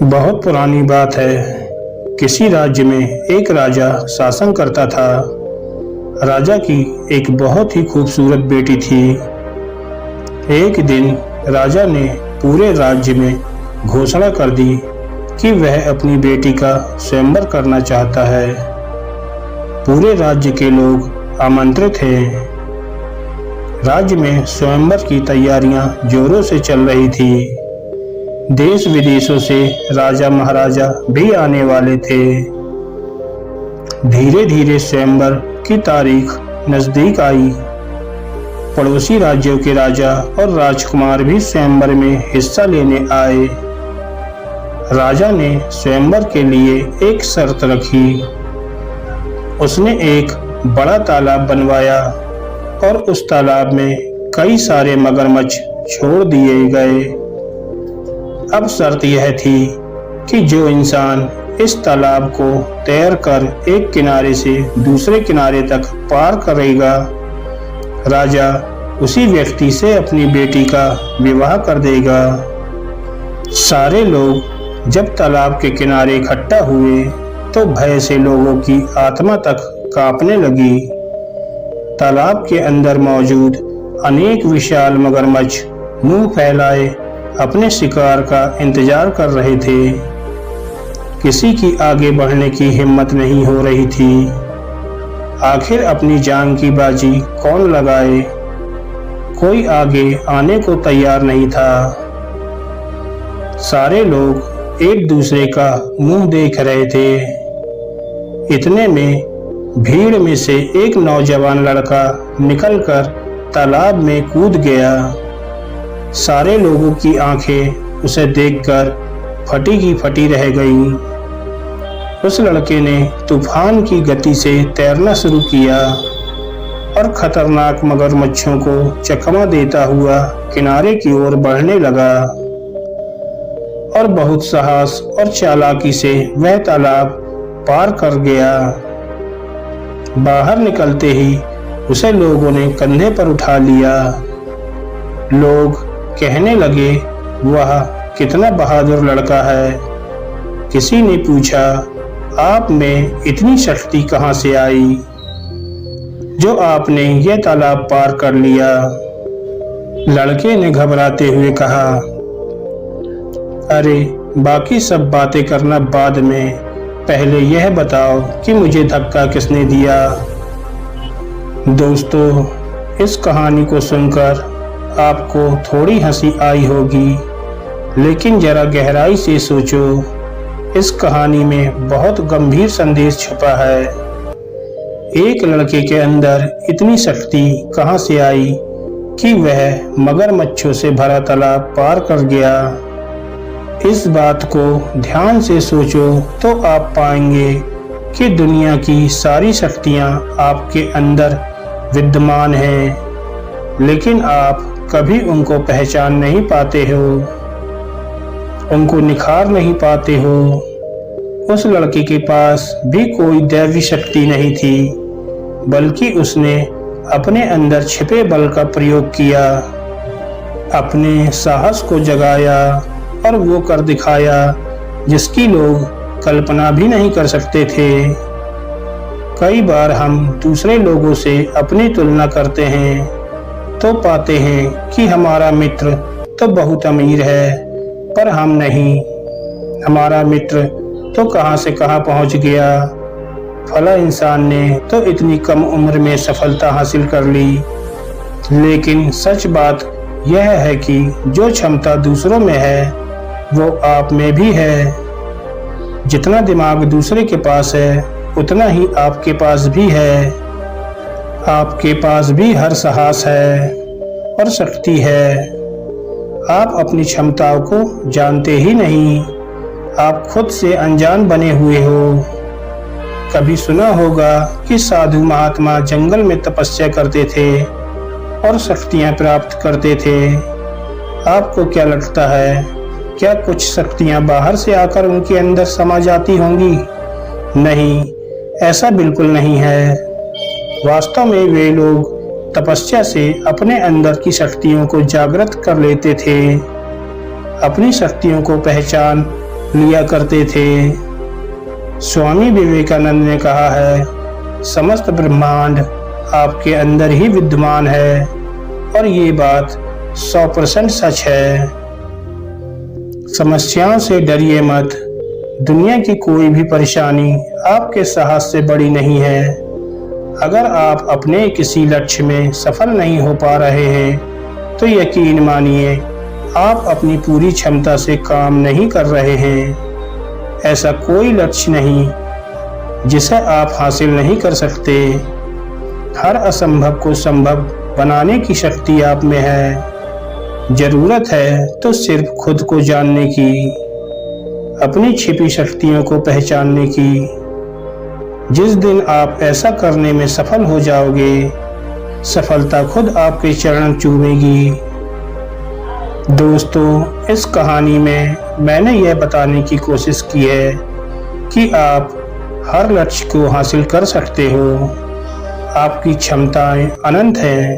बहुत पुरानी बात है। किसी राज्य में एक राजा शासन करता था। राजा की एक बहुत ही खूबसूरत बेटी थी। एक दिन राजा ने पूरे राज्य में घोषणा कर दी कि वह अपनी बेटी का स्वयंवर करना चाहता है। पूरे राज्य के लोग आमंत्रित हैं। राज्य में स्वयंवर की तैयारियां जोरों से चल रही थी। देश विदेशों से राजा महाराजा भी आने वाले थे। धीरे धीरे स्वयंवर की तारीख नजदीक आई। पड़ोसी राज्यों के राजा और राजकुमार भी स्वयंवर में हिस्सा लेने आए। राजा ने स्वयंवर के लिए एक शर्त रखी। उसने एक बड़ा तालाब बनवाया और उस तालाब में कई सारे मगरमच्छ छोड़ दिए गए। अब शर्त यह थी कि जो इंसान इस तालाब को तैरकर एक किनारे से दूसरे किनारे तक पार करेगा, राजा उसी व्यक्ति से अपनी बेटी का विवाह कर देगा। सारे लोग जब तालाब के किनारे इकट्ठा हुए तो भय से लोगों की आत्मा तक कांपने लगी। तालाब के अंदर मौजूद अनेक विशाल मगरमच्छ मुंह फैलाए अपने शिकार का इंतजार कर रहे थे। किसी की आगे बढ़ने की हिम्मत नहीं हो रही थी। आखिर अपनी जान की बाजी कौन लगाए? कोई आगे आने को तैयार नहीं था। सारे लोग एक दूसरे का मुंह देख रहे थे। इतने में भीड़ में से एक नौजवान लड़का निकलकर तालाब में कूद गया। सारे लोगों की आंखें उसे देखकर फटी की फटी रह गईं। उस लड़के ने तूफान की गति से तैरना शुरू किया और खतरनाक मगरमच्छों को चकमा देता हुआ किनारे की ओर बढ़ने लगा और बहुत साहस और चालाकी से वह तालाब पार कर गया। बाहर निकलते ही उसे लोगों ने कंधे पर उठा लिया। लोग कहने लगे, वह कितना बहादुर लड़का है। किसी ने पूछा, आप में इतनी शक्ति कहां से आई जो आपने यह तालाब पार कर लिया? लड़के ने घबराते हुए कहा, अरे बाकी सब बातें करना बाद में, पहले यह बताओ कि मुझे धक्का किसने दिया? दोस्तों, इस कहानी को सुनकर आपको थोड़ी हंसी आई होगी, लेकिन जरा गहराई से सोचो, इस कहानी में बहुत गंभीर संदेश छुपा है। एक लड़के के अंदर इतनी शक्ति कहां से आई कि वह मगरमच्छों से भरा तालाब पार कर गया? इस बात को ध्यान से सोचो तो आप पाएंगे कि दुनिया की सारी शक्तियां आपके अंदर विद्यमान हैं, लेकिन आप कभी उनको पहचान नहीं पाते हो, उनको निखार नहीं पाते हो। उस लड़के के पास भी कोई दैवी शक्ति नहीं थी, बल्कि उसने अपने अंदर छिपे बल का प्रयोग किया, अपने साहस को जगाया और वो कर दिखाया जिसकी लोग कल्पना भी नहीं कर सकते थे। कई बार हम दूसरे लोगों से अपनी तुलना करते हैं तो पाते हैं कि हमारा मित्र तो बहुत अमीर है, पर हम नहीं। हमारा मित्र तो कहां से कहां पहुंच गया। फला इंसान ने तो इतनी कम उम्र में सफलता हासिल कर ली। लेकिन सच बात यह है कि जो क्षमता दूसरों में है वो आप में भी है। जितना दिमाग दूसरे के पास है उतना ही आपके पास भी है। आपके पास भी हर साहस है और शक्ति है। आप अपनी क्षमताओं को जानते ही नहीं। आप खुद से अनजान बने हुए हो। कभी सुना होगा कि साधु महात्मा जंगल में तपस्या करते थे और शक्तियां प्राप्त करते थे। आपको क्या लगता है, क्या कुछ शक्तियां बाहर से आकर उनके अंदर समा जाती होंगी? नहीं, ऐसा बिल्कुल नहीं है। वास्तव में वे लोग तपस्या से अपने अंदर की शक्तियों को जागृत कर लेते थे। अपनी शक्तियों को पहचान लिया करते थे। स्वामी विवेकानंद ने कहा है, समस्त ब्रह्मांड आपके अंदर ही विद्यमान है और ये बात 100% सच है। समस्याओं से डरिए मत। दुनिया की कोई भी परेशानी आपके साहस से बड़ी नहीं है। अगर आप अपने किसी लक्ष्य में सफल नहीं हो पा रहे हैं तो यकीन मानिए आप अपनी पूरी क्षमता से काम नहीं कर रहे हैं। ऐसा कोई लक्ष्य नहीं जिसे आप हासिल नहीं कर सकते। हर असंभव को संभव बनाने की शक्ति आप में है। जरूरत है तो सिर्फ खुद को जानने की, अपनी छिपी शक्तियों को पहचानने की। जिस दिन आप ऐसा करने में सफल हो जाओगे, सफलता खुद आपके चरण चूमेगी। दोस्तों, इस कहानी में मैंने यह बताने की कोशिश की है कि आप हर लक्ष्य को हासिल कर सकते हो। आपकी क्षमताएं अनंत हैं,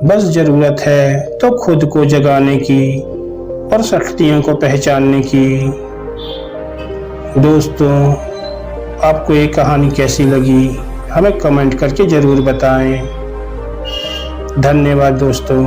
बस जरूरत है तो खुद को जगाने की और शक्तियों को पहचानने की। दोस्तों, आपको ये कहानी कैसी लगी हमें कमेंट करके ज़रूर बताएं। धन्यवाद दोस्तों।